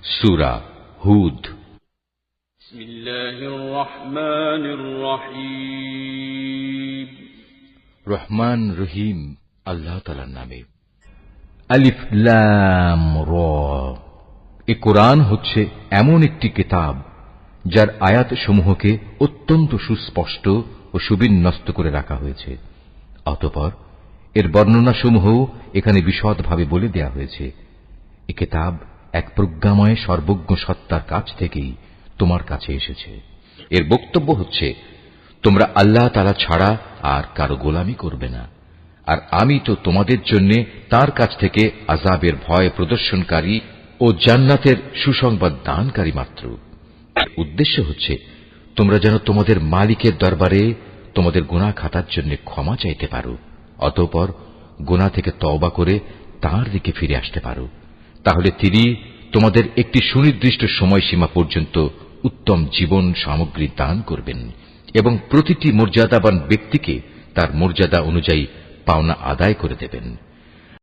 সূরা হুদ। বিসমিল্লাহির রহমানির রহিম। রহমান রহিম আল্লাহ তাআলার নামে। আলিফ লাম র। এ কোরআন হচ্ছে এমন একটি কিতাব যার আয়াত সমূহকে অত্যন্ত সুস্পষ্ট ও সুবিন্যস্ত করে রাখা হয়েছে। অতঃপর এর বর্ণনা সমূহ এখানে বিশদভাবে বলে দেয়া হয়েছে। এ কিতাব এক প্রজ্ঞাময় সর্বজ্ঞ সত্তার কাছ থেকেই তোমার কাছে এসেছে। এর বক্তব্য হচ্ছে, তোমরা আল্লাহ তাআলা ছাড়া আর কারো গোলামি করবে না, আর আমি তো তোমাদের জন্য তার কাছ থেকে আযাবের ভয় প্রদর্শনকারী ও জান্নাতের সুসংবাদ দানকারী মাত্র। উদ্দেশ্য হচ্ছে তোমরা যেন তোমাদের মালিকের দরবারে তোমাদের গুনাহ খাতার জন্য ক্ষমা চাইতে পারো, অতঃপর গুনাহ থেকে তওবা করে তাঁর দিকে ফিরে আসতে পারো। তাহলে তিনি তোমাদের একটি সুনির্দিষ্ট সময়সীমা পর্যন্ত উত্তম জীবন সামগ্রী দান করবেন এবং প্রতিটি মর্যাদাবান ব্যক্তিকে তার মর্যাদা অনুযায়ী পাওনা আদায় করে দেবেন।